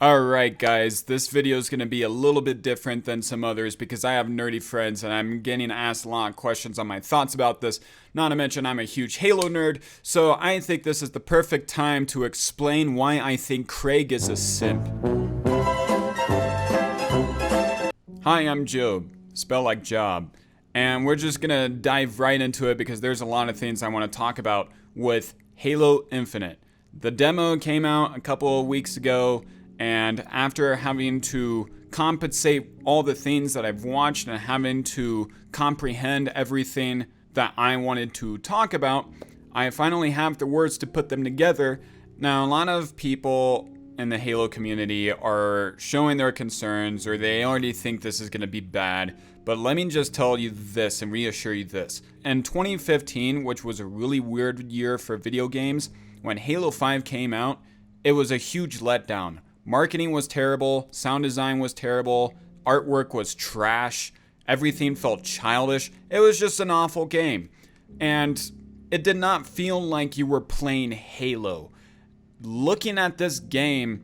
Alright guys, this video is going to be a little bit different than some others because I have nerdy friends and I'm getting asked a lot of questions on my thoughts about this. Not to mention I'm a huge Halo nerd, so I think this is the perfect time to explain why I think Craig is a simp. Hi, I'm Job, spelled like job, and we're just going to dive right into it because there's a lot of things I want to talk about with Halo Infinite. The demo came out a couple of weeks ago, and after having to compensate all the things that I've watched and having to comprehend everything that I wanted to talk about, I finally have the words to put them together. Now, a lot of people in the Halo community are showing their concerns, or they already think this is going to be bad. But let me just tell you this and reassure you this. In 2015, which was a really weird year for video games, when Halo 5 came out, it was a huge letdown. Marketing was terrible, sound design was terrible, artwork was trash, everything felt childish. It was just an awful game. And it did not feel like you were playing Halo. Looking at this game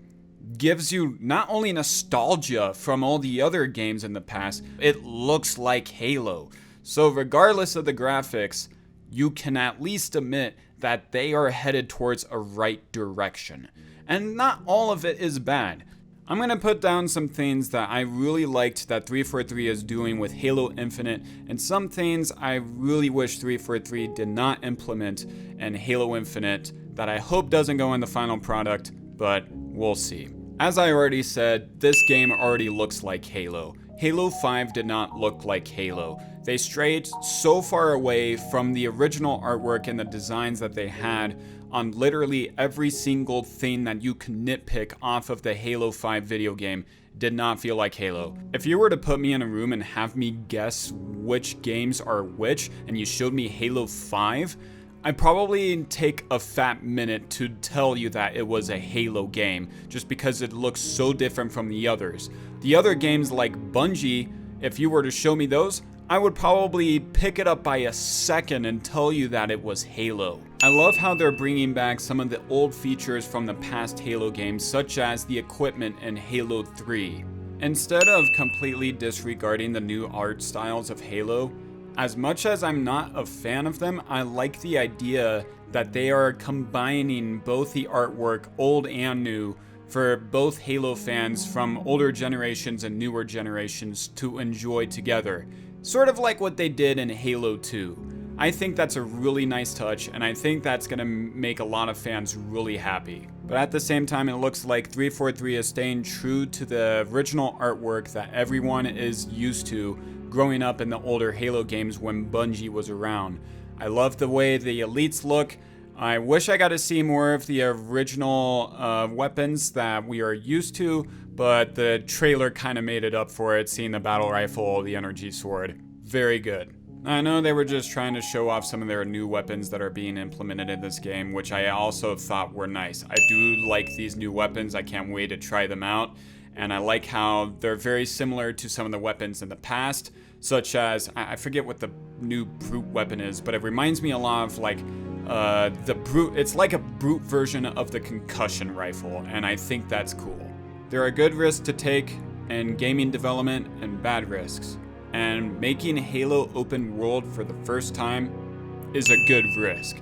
gives you not only nostalgia from all the other games in the past, it looks like Halo. So regardless of the graphics, you can at least admit that they are headed towards a right direction. And not all of it is bad. I'm going to put down some things that I really liked that 343 is doing with Halo Infinite, and some things I really wish 343 did not implement in Halo Infinite that I hope doesn't go in the final product, but we'll see. As I already said, this game already looks like Halo. Halo 5 did not look like Halo. They strayed so far away from the original artwork and the designs that they had on literally every single thing that you can nitpick off of the Halo 5 video game. Did not feel like Halo. If you were to put me in a room and have me guess which games are which, and you showed me Halo 5, I'd probably take a fat minute to tell you that it was a Halo game, just because it looks so different from the others. The other games like Bungie, if you were to show me those, I would probably pick it up by a second and tell you that it was Halo. I love how they're bringing back some of the old features from the past Halo games, such as the equipment in Halo 3. Instead of completely disregarding the new art styles of Halo, as much as I'm not a fan of them, I like the idea that they are combining both the artwork, old and new, for both Halo fans from older generations and newer generations to enjoy together. Sort of like what they did in Halo 2. I think that's a really nice touch, and I think that's going to make a lot of fans really happy. But at the same time, it looks like 343 is staying true to the original artwork that everyone is used to growing up in the older Halo games when Bungie was around. I love the way the elites look. I wish I got to see more of the original weapons that we are used to, but the trailer kind of made it up for it, seeing the battle rifle, the energy sword. Very good. I know they were just trying to show off some of their new weapons that are being implemented in this game, which I also thought were nice. I do like these new weapons. I can't wait to try them out. And I like how they're very similar to some of the weapons in the past, such as, I forget what the new brute weapon is, but it reminds me a lot of like the brute. It's like a brute version of the concussion rifle, and I think that's cool. There are good risks to take in gaming development and bad risks. And making Halo open world for the first time is a good risk.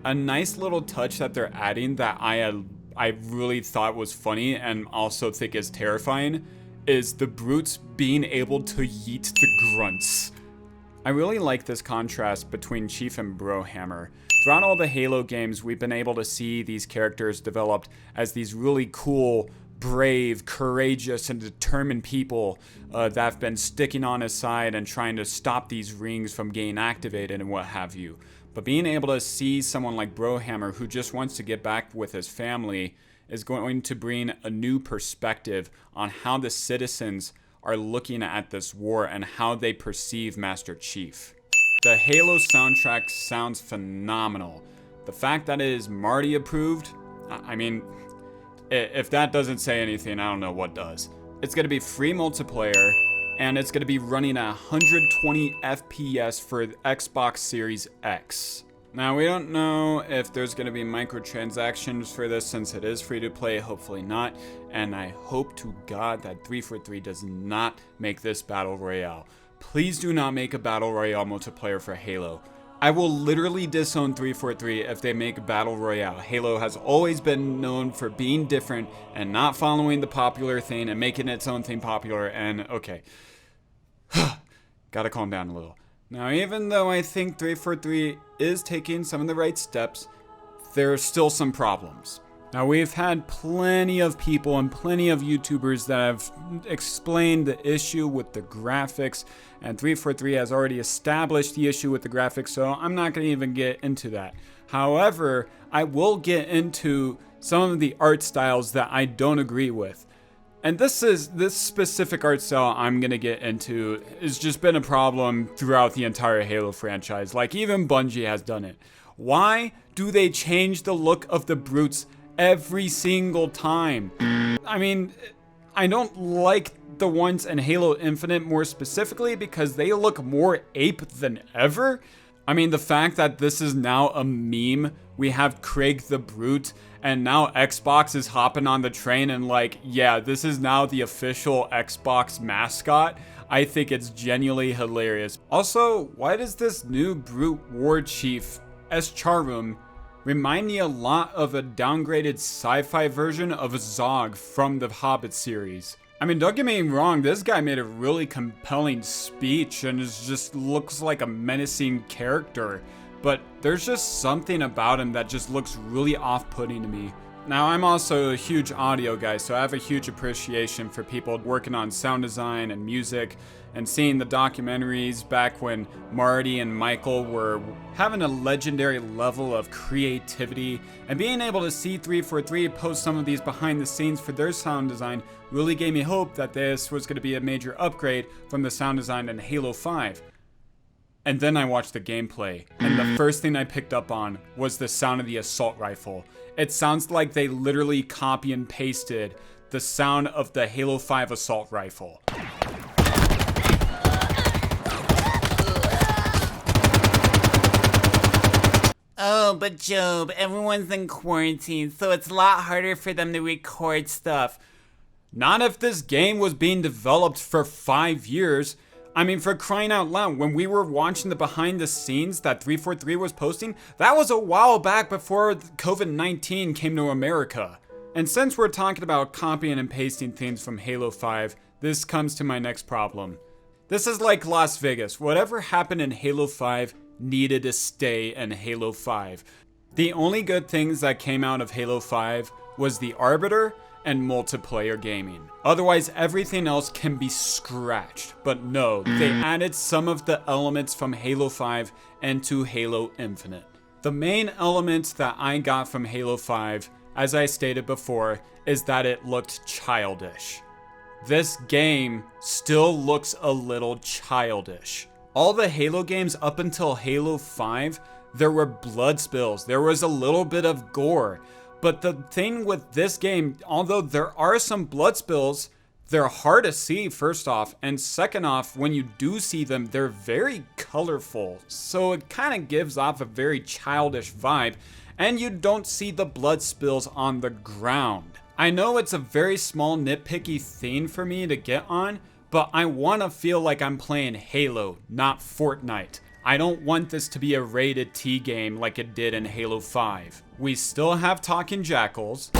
A nice little touch that they're adding that I really thought was funny and also think is terrifying is the brutes being able to yeet the grunts. I really like this contrast between Chief and Brohammer. Throughout all the Halo games, we've been able to see these characters developed as these really cool, brave, courageous, and determined people that have been sticking on his side and trying to stop these rings from getting activated and what have you. But being able to see someone like Brohammer who just wants to get back with his family is going to bring a new perspective on how the citizens are looking at this war and how they perceive Master Chief. The Halo soundtrack sounds phenomenal. The fact that it is Marty approved, I mean, if that doesn't say anything, I don't know what does. It's going to be free multiplayer, and it's going to be running at 120 FPS for Xbox Series X. Now, we don't know if there's going to be microtransactions for this since it is free to play, hopefully not, and I hope to God that 343 does not make this Battle Royale. Please do not make a Battle Royale multiplayer for Halo. I will literally disown 343 if they make a Battle Royale. Halo has always been known for being different and not following the popular thing and making its own thing popular, and okay. Gotta calm down a little. Now, even though I think 343 is taking some of the right steps, there are still some problems. Now, we've had plenty of people and plenty of YouTubers that have explained the issue with the graphics, and 343 has already established the issue with the graphics, so I'm not going to even get into that. However, I will get into some of the art styles that I don't agree with. And this specific art style I'm gonna get into has just been a problem throughout the entire Halo franchise. Like, even Bungie has done it. Why do they change the look of the brutes every single time? I mean, I don't like the ones in Halo Infinite more specifically because they look more ape than ever. I mean, the fact that this is now a meme, we have Craig the Brute, and now Xbox is hopping on the train and like, yeah, this is now the official Xbox mascot. I think it's genuinely hilarious. Also, why does this new Brute War Chief, Escharum, remind me a lot of a downgraded sci-fi version of Zog from the Hobbit series? I mean, don't get me wrong, this guy made a really compelling speech and just looks like a menacing character, but there's just something about him that just looks really off-putting to me. Now, I'm also a huge audio guy, so I have a huge appreciation for people working on sound design and music, and seeing the documentaries back when Marty and Michael were having a legendary level of creativity, and being able to see 343 post some of these behind the scenes for their sound design really gave me hope that this was going to be a major upgrade from the sound design in Halo 5. And then I watched the gameplay, and the first thing I picked up on was the sound of the assault rifle. It sounds like they literally copy and pasted the sound of the Halo 5 assault rifle. Oh, but Job, everyone's in quarantine, so it's a lot harder for them to record stuff. Not if this game was being developed for 5 years. I mean, for crying out loud, when we were watching the behind the scenes that 343 was posting, that was a while back before COVID-19 came to America. And since we're talking about copying and pasting things from Halo 5, this comes to my next problem. This is like Las Vegas. Whatever happened in Halo 5 needed to stay in Halo 5. The only good things that came out of Halo 5 was the Arbiter and multiplayer gaming. Otherwise, everything else can be scratched. But no, they added some of the elements from Halo 5 into Halo Infinite. The main element that I got from Halo 5, as I stated before, is that it looked childish. This game still looks a little childish. All the Halo games up until Halo 5, there were blood spills, there was a little bit of gore. But the thing with this game, although there are some blood spills, they're hard to see, first off. And second off, when you do see them, they're very colorful. So it kind of gives off a very childish vibe. And you don't see the blood spills on the ground. I know it's a very small nitpicky thing for me to get on, but I want to feel like I'm playing Halo, not Fortnite. I don't want this to be a rated T game like it did in Halo 5. We still have talking jackals.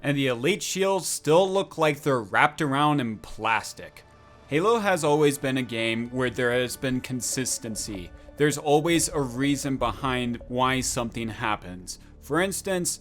And the elite shields still look like they're wrapped around in plastic. Halo has always been a game where there has been consistency. There's always a reason behind why something happens. For instance,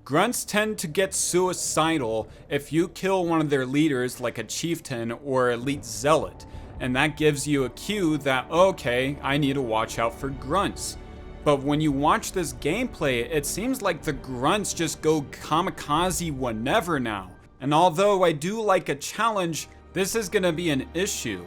grunts tend to get suicidal if you kill one of their leaders like a chieftain or elite zealot. And that gives you a cue that, okay, I need to watch out for grunts. But when you watch this gameplay, it seems like the grunts just go kamikaze whenever now. And although I do like a challenge, this is gonna be an issue.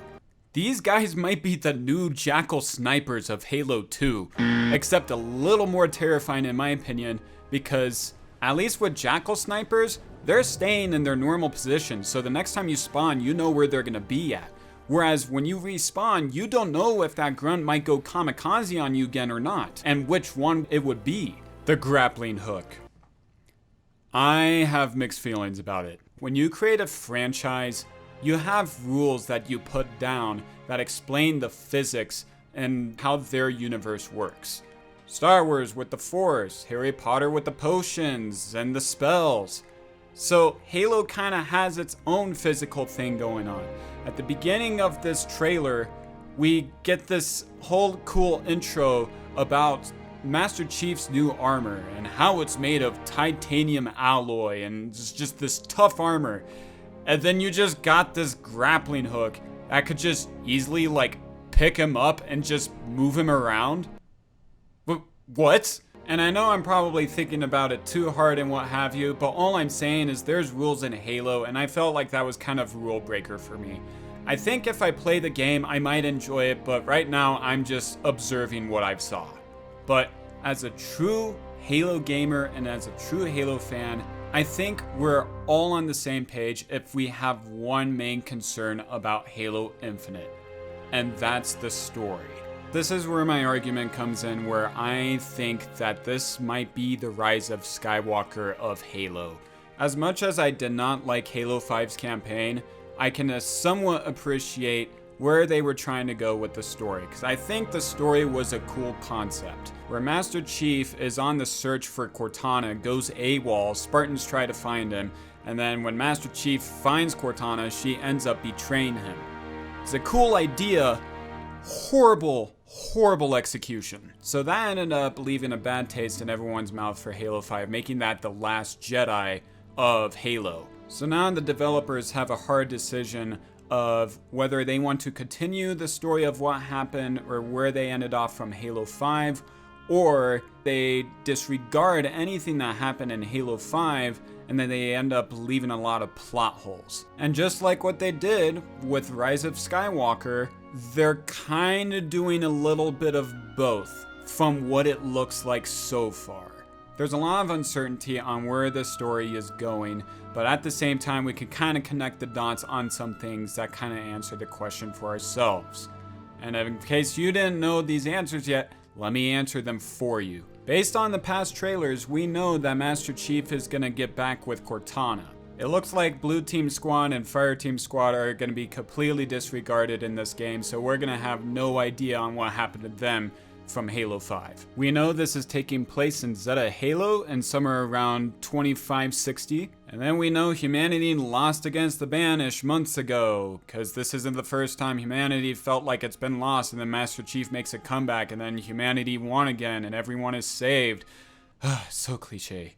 These guys might be the new Jackal snipers of Halo 2, except a little more terrifying in my opinion, because at least with Jackal snipers, they're staying in their normal position, so the next time you spawn, you know where they're gonna be at. Whereas when you respawn, you don't know if that grunt might go kamikaze on you again or not, and which one it would be. The grappling hook. I have mixed feelings about it. When you create a franchise, you have rules that you put down that explain the physics and how their universe works. Star Wars with the Force, Harry Potter with the potions and the spells. So Halo kind of has its own physical thing going on. At the beginning of this trailer, we get this whole cool intro about Master Chief's new armor and how it's made of titanium alloy and it's just this tough armor. And then you just got this grappling hook that could just easily like pick him up and just move him around. What? And I know I'm probably thinking about it too hard and what have you, but all I'm saying is there's rules in Halo, and I felt like that was kind of a rule breaker for me. I think if I play the game, I might enjoy it, but right now I'm just observing what I've saw. But as a true Halo gamer and as a true Halo fan, I think we're all on the same page if we have one main concern about Halo Infinite, and that's the story. This is where my argument comes in, where I think that this might be the rise of Skywalker of Halo. As much as I did not like Halo 5's campaign, I can somewhat appreciate where they were trying to go with the story, because I think the story was a cool concept. Where Master Chief is on the search for Cortana, goes AWOL, Spartans try to find him, and then when Master Chief finds Cortana, she ends up betraying him. It's a cool idea, horrible execution. So that ended up leaving a bad taste in everyone's mouth for Halo 5, making that the last Jedi of Halo. So now the developers have a hard decision of whether they want to continue the story of what happened or where they ended off from Halo 5, or they disregard anything that happened in Halo 5 and then they end up leaving a lot of plot holes. And just like what they did with Rise of Skywalker, they're kind of doing a little bit of both from what it looks like so far. There's a lot of uncertainty on where the story is going, but at the same time we can kind of connect the dots on some things that kind of answer the question for ourselves. And in case you didn't know these answers yet, let me answer them for you. Based on the past trailers, we know that Master Chief is going to get back with Cortana. It looks like Blue Team Squad and Fire Team Squad are going to be completely disregarded in this game, so we're going to have no idea on what happened to them from Halo 5. We know this is taking place in Zeta Halo and somewhere around 2560. And then we know humanity lost against the Banished months ago, because this isn't the first time humanity felt like it's been lost and then Master Chief makes a comeback and then humanity won again and everyone is saved. So cliche.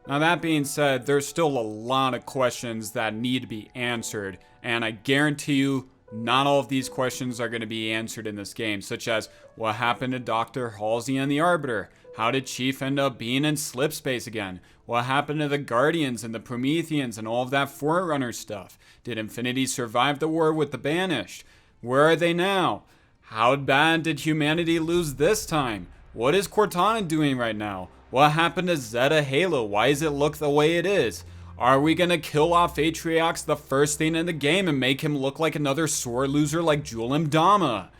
Now that being said, there's still a lot of questions that need to be answered, and I guarantee you not all of these questions are going to be answered in this game, such as what happened to Dr. Halsey and the Arbiter? How did Chief end up being in slip space again? What happened to the Guardians and the Prometheans and all of that Forerunner stuff? Did Infinity survive the war with the Banished? Where are they now? How bad did humanity lose this time? What is Cortana doing right now? What happened to Zeta Halo? Why does it look the way it is? Are we gonna kill off Atriox the first thing in the game and make him look like another sore loser like Jul 'Mdama? Dama?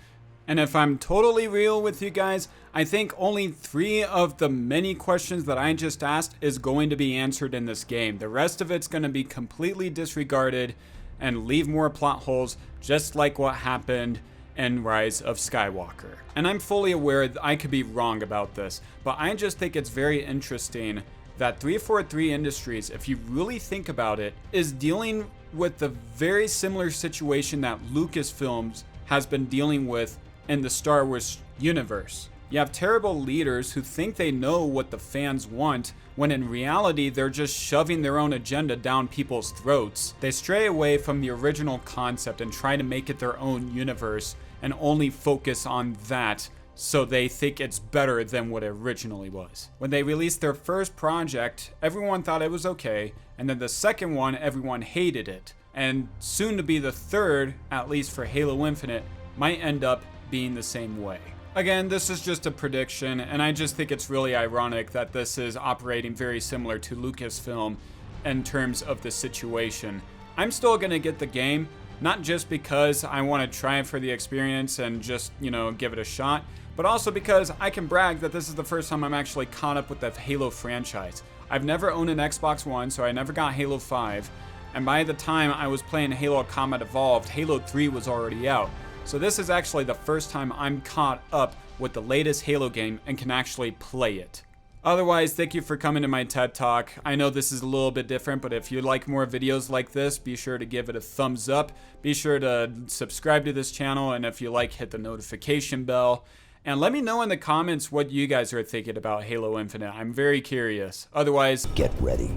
And if I'm totally real with you guys, I think only 3 of the many questions that I just asked is going to be answered in this game. The rest of it's gonna be completely disregarded and leave more plot holes, just like what happened in Rise of Skywalker. And I'm fully aware that I could be wrong about this, but I just think it's very interesting that 343 Industries, if you really think about it, is dealing with the very similar situation that Lucasfilms has been dealing with in the Star Wars universe. You have terrible leaders who think they know what the fans want, when in reality they're just shoving their own agenda down people's throats. They stray away from the original concept and try to make it their own universe and only focus on that, so they think it's better than what it originally was. When they released their first project, everyone thought it was okay, and then the second one, everyone hated it. And soon to be the third, at least for Halo Infinite, might end up being the same way. Again, this is just a prediction, and I just think it's really ironic that this is operating very similar to Lucasfilm in terms of the situation. I'm still gonna get the game, Not just because I want to try it for the experience and just, give it a shot, but also because I can brag that this is the first time I'm actually caught up with the Halo franchise. I've never owned an Xbox One, so I never got Halo 5, and by the time I was playing Halo Combat Evolved, Halo 3 was already out. So this is actually the first time I'm caught up with the latest Halo game and can actually play it. Otherwise, thank you for coming to my TED Talk. I know this is a little bit different, but if you like more videos like this, be sure to give it a thumbs up. Be sure to subscribe to this channel, and if you like, hit the notification bell. And let me know in the comments what you guys are thinking about Halo Infinite. I'm very curious. Otherwise, Get ready.